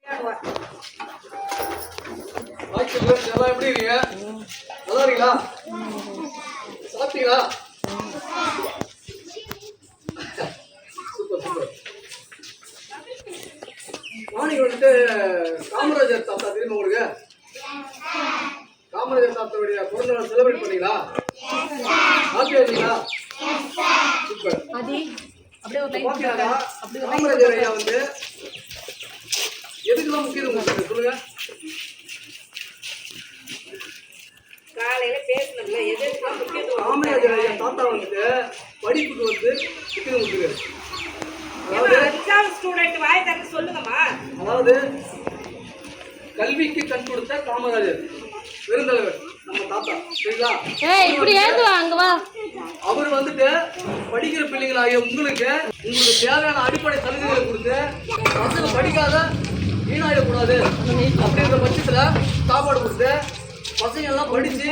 எல்லாம் எப்படி இருக்கீங்க? நல்லா இருக்கீங்களா? சாப்பிட்டீங்களா? Super super. மார்னிங் வந்துட்டு காமராஜர் தாத்தா தெரியுமா உங்களுக்கு? காமராஜர் தாத்தாவுடைய பிறந்தநாள் செலிப்ரேட் பண்ணீங்களா? ஹாப்பியா இருக்கீங்களா? சூப்பர். காமராஜர் ஐயா வந்து எதுக்கெல்லாம் முக்கியத்துவம் சொல்லுங்க. காலையில பேசணும்ல, எதுக்கெல்லாம் முக்கியத்துவம்? காமராஜர் ஐயா தாத்தா வந்துட்டு படிப்புக்கு வந்து முக்கியத்துவம் கொடுத்துருக்காரு. அதாவது கல்விக்கு கண் கொடுத்த காமராஜர் பெருந்தலைவர் நம்ம தாத்தா, சரிங்களா? அவர் வந்துட்டு படிக்கிற பிள்ளைங்களாகிய உங்களுக்கு தேவையான அடிப்படை சலுகைகளை கொடுத்து பசங்க படிக்காத வீணாயிடக்கூடாது அப்படின்ற பட்சத்துல சாப்பாடு கொடுத்து பசங்க எல்லாம் படிச்சு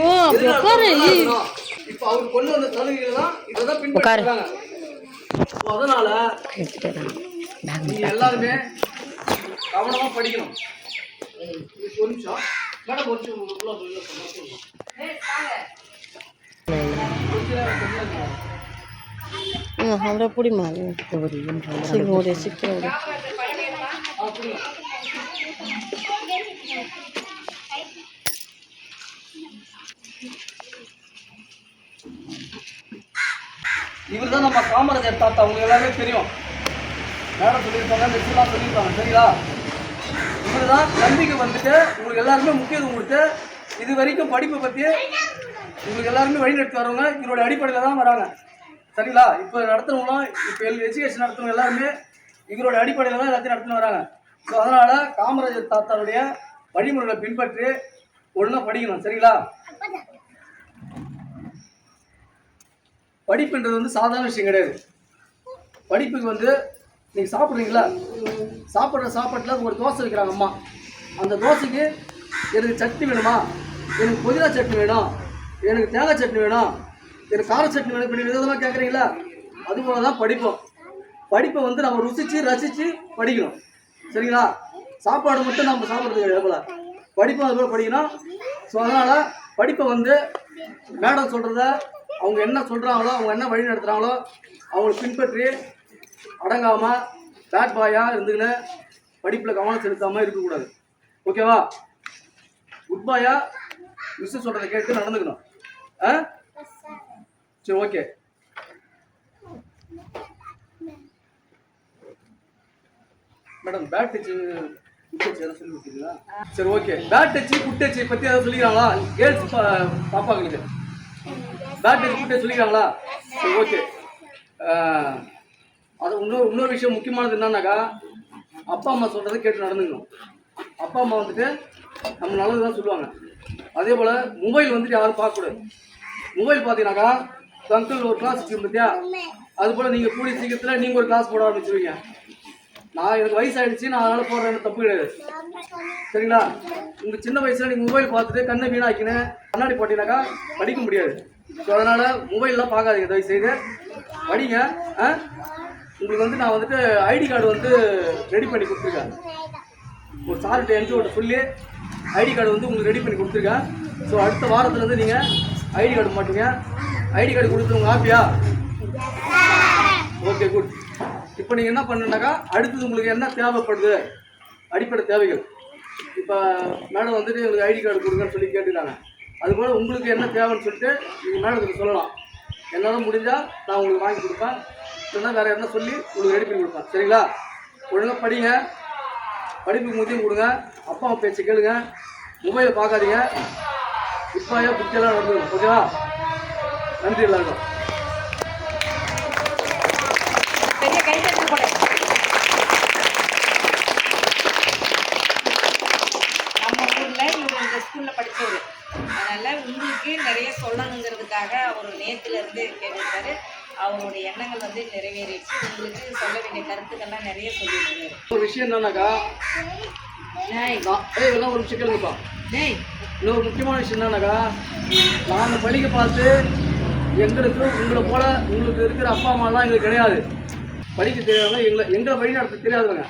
இப்ப அவர் கொண்டு வந்த சலுகைகள் தான் இதான் பின்பற்றுறாங்க. அதனால நீங்க எல்லாருமே கவனமா படிக்கணும். ஒரு நிமிஷம் மேடம், ஒரு हमरा पूरी मालूम सिंगोरे सिक्कोरे இவர் தான் நம்ம காமராஜர் தாத்தா. உங்களுக்கு எல்லாமே தெரியும், மேடம் சொல்லியிருப்பாங்க, மிஸ்லாம் சொல்லியிருப்பாங்க, சரிங்களா? இவர் தான் கல்விக்கு வந்துட்டு உங்களுக்கு எல்லாருமே முக்கியத்துவம் கொடுத்து இது வரைக்கும் படிப்பை பற்றி உங்களுக்கு எல்லாருமே வழிநடத்தி வரவங்க இவரோட அடிப்படையில் தான் வராங்க, சரிங்களா? இப்போ நடத்துனவங்களும் இப்போ எஜுகேஷன் நடத்துனவங்க எல்லாருமே இவரோட அடிப்படையில் தான் எல்லாத்தையும் நடத்தின்னு வராங்க. ஸோ அதனால் காமராஜர் தாத்தாவுடைய வழிமுறைகளை பின்பற்றி ஒழுங்காக படிக்கணும், சரிங்களா? படிப்புன்றது வந்து சாதாரண விஷயம் கிடையாது. படிப்புக்கு வந்து நீங்கள் சாப்பிட்றீங்களா, சாப்பிட்ற சாப்பாட்டில் ஒரு தோசை வைக்கிறாங்க அம்மா. அந்த தோசைக்கு எனக்கு சட்னி வேணுமா, எனக்கு புதினா சட்னி வேணும், எனக்கு தேங்காய் சட்னி வேணும், எனக்கு கார சட்னி வேணும், இப்படி விதமாக கேட்குறீங்களா? அதுபோல தான் படிப்போம். படிப்பை வந்து நம்ம ருசித்து ரசித்து படிக்கணும், சரிங்களா? சாப்பாடு மட்டும் நம்ம சாப்பிட்றது கிடையாது போல், படிப்பும் அது போல் படிக்கணும். ஸோ அதனால் படிப்பை வந்து மேடம் சொல்கிறத அவங்க என்ன சொல்கிறாங்களோ, அவங்க என்ன வழி நடத்துகிறாங்களோ அவங்களை பின்பற்றி அடங்காமல் பேட் பாயாக இருந்துக்கின்னு படிப்பில் கவனம் செலுத்தாமல் இருக்கக்கூடாது, ஓகேவா? குட் பாயா மிஸ் சொல்கிறத கேட்டு நடந்துக்கணும். சரி, ஓகே. மேடம் பேட் டச்சு எதாவது சொல்லி கொடுத்தீங்களா? சரி, okay. Bad touch good touch பற்றி எதாவது சொல்லிக்கிறாங்களா கேர்ள்ஸ் பாப்பாங்களுக்கு? பேட் டச் குட் டச் சொல்லிக்கிறாங்களா? சரி, ஓகே. அது இன்னொரு விஷயம் முக்கியமானது என்னன்னாக்கா, அப்பா அம்மா சொல்கிறத கேட்டு நடந்துக்கணும். அப்பா அம்மா வந்துட்டு நம்ம நல்லது தான் சொல்லுவாங்க. அதே போல் மொபைல் வந்துட்டு யாரும் பார்க்கக்கூடாது. மொபைல் பார்த்தீங்கன்னாக்கா அங்கிள் ஒரு கிளாஸ் வச்சுருக்கோம் பார்த்தியா, அதுபோல் நீங்கள் கூடிய சீக்கிரத்தில் நீங்கள் ஒரு கிளாஸ் போட ஆரம்பிச்சுருவீங்க. எனக்கு வயசாகிடுச்சு, நான் அதனால் போடுறேன்னு தப்பு கிடையாது, சரிங்களா? உங்கள் சின்ன வயசில் நீங்கள் மொபைல் பார்த்துட்டு கண்ணை வீணாக்கின்னு கண்ணாடி போட்டிங்கனாக்கா படிக்க முடியாது. ஸோ அதனால் மொபைல்லாம் பார்க்காதீங்க, தயவு செய்து படிங்க. உங்களுக்கு வந்து நான் வந்துட்டு ஐடி கார்டு வந்து ரெடி பண்ணி கொடுத்துருக்கேன். ஒரு சார்கிட்ட என்கிட்ட சொல்லி ஐடி கார்டு வந்து உங்களுக்கு ரெடி பண்ணி கொடுத்துருக்கேன். ஸோ அடுத்த வாரத்துலேருந்து நீங்கள் ஐடி கார்டு மாட்டீங்க. ஐடி கார்டு கொடுத்து உங்கள் ஹாப்பியா? Okay, good. இப்போ நீங்கள் என்ன பண்ணுனாக்கா, அடுத்தது உங்களுக்கு என்ன தேவைப்படுது, அடிப்படை தேவைகள். இப்போ மேடம் வந்துட்டு உங்களுக்கு ஐடி கார்டு கொடுங்கன்னு சொல்லி கேட்டுக்கிறாங்க. அதுபோல் உங்களுக்கு என்ன தேவைன்னு சொல்லிட்டு நீங்கள் மேடத்துக்கு சொல்லலாம். என்னால் முடிஞ்சால் நான் உங்களுக்கு வாங்கி கொடுப்பேன், இல்லைன்னா வேறு என்ன சொல்லி உங்களுக்கு ரெடி பண்ணி கொடுப்பேன், சரிங்களா? ஒழுங்காக படிங்க, படிப்புக்கு முக்கியம் கொடுங்க, அப்பா அம்மா பேச்சு கேளுங்க, மொபைலை பார்க்காதீங்க, இப்போ புத்தியெல்லாம் நடந்துடும், ஓகேவா? நன்றி எல்லாருக்கும். ஸ்கூலில் படித்தவர், அதனால் உங்களுக்கு நிறைய சொல்லணுங்கிறதுக்காக அவர் நேற்றுலேருந்து கேட்டிருக்காரு. அவருடைய எண்ணங்கள் வந்து நிறைவேறிடுச்சு. உங்களுக்கு சொல்ல வேண்டிய கருத்துக்கள்லாம் நிறைய சொல்லியிருக்காரு. ஒரு விஷயம் என்னன்னாக்கா, ஒரு விஷயம் கேளுங்கப்பா. இன்னொரு முக்கியமான விஷயம் என்னன்னாக்கா, நாங்கள் படிக்க பார்த்து எங்களுக்கு உங்களை போல உங்களுக்கு இருக்கிற அப்பா அம்மாலாம் எங்களுக்கு கிடையாது. படிக்க தெரியாதவங்க, எங்களை வழி நடத்த தெரியாதவங்க.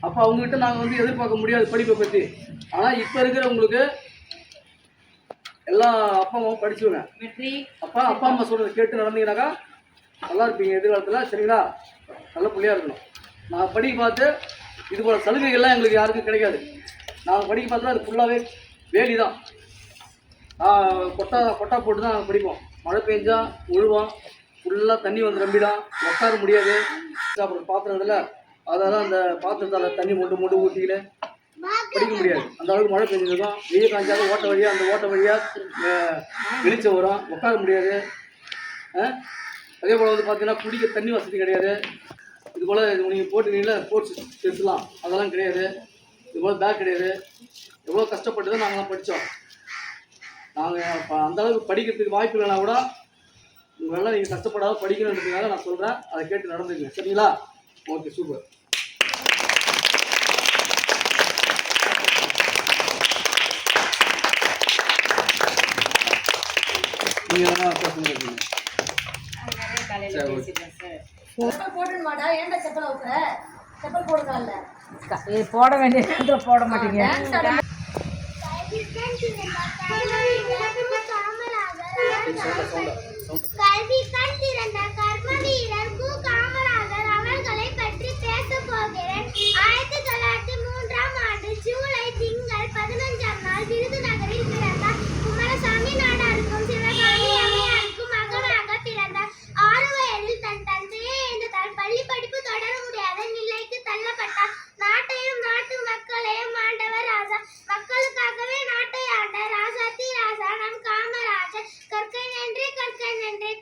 அப்போ அவங்ககிட்ட நாங்கள் வந்து எதிர்பார்க்க முடியாது படிப்பை பற்றி. ஆனால் இப்போ இருக்கிறவங்களுக்கு எல்லா அப்பா அம்மாவும் படிச்சுடுங்க. அப்பா அம்மா சொல்கிறத கேட்டு நடந்தீங்கன்னாக்கா நல்லா இருப்பீங்க எதிர்காலத்தில். சரிங்களா? நல்ல பிள்ளையாக இருக்கணும். நான் படிக்க பார்த்து இது போல் சலுகைகள்லாம் எங்களுக்கு யாருக்கும் கிடைக்காது. நாங்கள் படிக்க பார்த்தா அது ஃபுல்லாகவே வேலி தான். கொட்டா போட்டு தான் நாங்கள் படிப்போம். மழை பெஞ்சா உழுவோம், ஃபுல்லாக தண்ணி வந்து நம்பிடும், உட்கார முடியாது. அப்புறம் பாத்திரம் இதில் அதெல்லாம் அந்த பாத்திரத்தால் தண்ணி மொண்டு ஊற்றிக்கிட்டு படிக்க முடியாது. அந்த அளவுக்கு மழை பெஞ்சிருக்கும். வெயில் காய்ச்சாலும் ஓட்ட வழியாக அந்த ஓட்ட வழியாக வெளிச்சம் வரும், உட்கார முடியாது. அதே போல் வந்து பார்த்தீங்கன்னா குடிக்க தண்ணி வசதி கிடையாது. இது போல் நீங்கள் போட்டுனீங்களா ஸ்போர்ட்ஸ் எடுத்துலாம், அதெல்லாம் கிடையாது. இது போல் பேக் கிடையாது. எவ்வளோ கஷ்டப்பட்டு தான் நாங்கள்லாம் படித்தோம். நாங்கள் அந்த அளவுக்கு படிக்கிறதுக்கு வாய்ப்பு இல்லைனா கூட உங்களெல்லாம் நீங்கள் கஷ்டப்படாத படிக்கணுன்றதுக்காக நான் சொல்கிறேன். அதை கேட்டு நடந்துக்குங்க. சரிங்களா? Okay, super. நீங்கள் எதனா பேசுங்க. போட வேண்டிய போட மாட்டீங்க. கல்வி கண் திறந்த கர்ம வீரர் கு. காமராஜர் அவர்களை பற்றி பேச போகிறேன். 1903ஆம் ஆண்டு ஜூலை திங்கள் 15ஆம் நாள் விருதுநகரில் பிறந்தார். குமாரசாமி நாடாருக்கும் சிவகாமி அம்மையாருக்கும் மகனாக பிறந்தார். 6 வயதில் தன் தந்தையை இழந்ததால் பள்ளி படிப்பு தொடர முடியாத நிலைக்கு தள்ளப்பட்டார். நாட்டையும் நாட்டு மக்களையும் ஆண்டவர் ராஜா. மக்களுக்காகவே நாட்டை ஆண்ட ராசாத்தி ராசா நம் காமராஜர். கற்கை நன்றே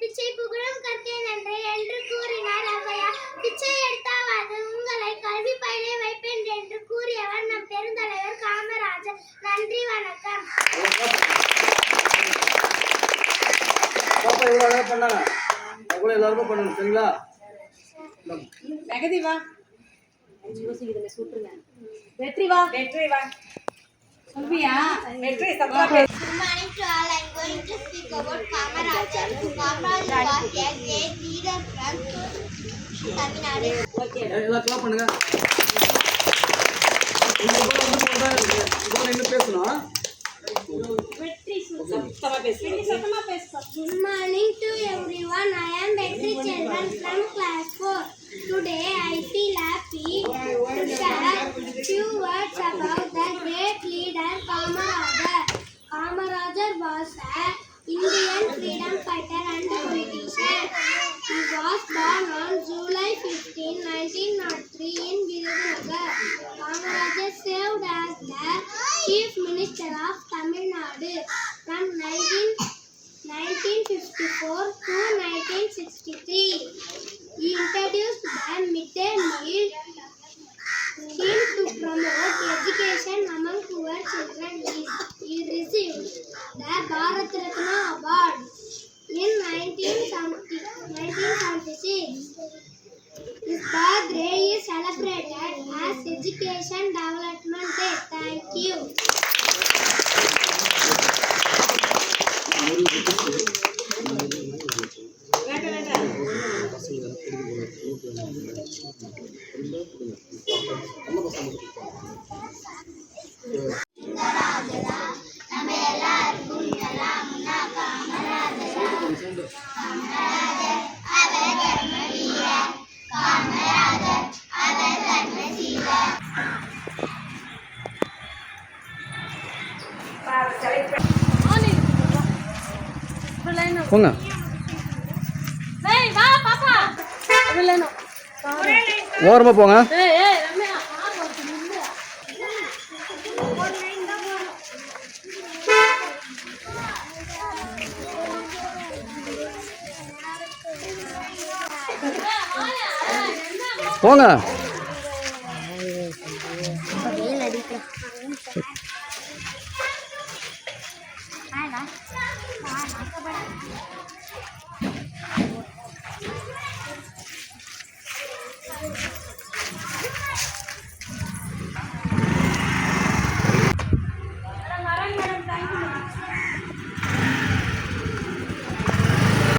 பிச்சை புகழும் கற்கை நன்றே என்று கூறினார் ஔவையார். பிச்சை எடுத்தாவது உங்களை கல்வி பயில வைப்பேன் என்று கூறியவர் நம் பெருந்தலைவர் காமராஜர். நன்றி, வணக்கம். பாப்பா எவ்வளோ அழகாக பண்ணாங்க, அவ்வளோ எல்லாருக்கும் பண்ணணும். சரிங்களா? வெற்றி வா சொல்வியா? வெற்றி சத்தமா பேசு. Good morning to all. I am going to speak about Kamarajar. Kamarajar was a great leader from Tamil Nadu. எல்லாம் கிளாப் பண்ணுங்க. இன்னும் பேசணும். சத்தமா பேசு. Good morning to everyone. I am Vetri Chandran from class 4. Today I feel happy to share few words about the great leader Kamarajar. Kamarajar was an Indian freedom fighter and politician. He was born on July 15, 1903 in Virudhunagar. Kamarajar served as the Chief Minister of Tamil Nadu from 1954 to 1963. He introduced the midday meal scheme to promote education among poor children. He received the Bharat Ratna Award in 1976. His birthday is celebrated as Education Development Day. Thank you. போங்க. ஓரமாக போங்க. போங்க.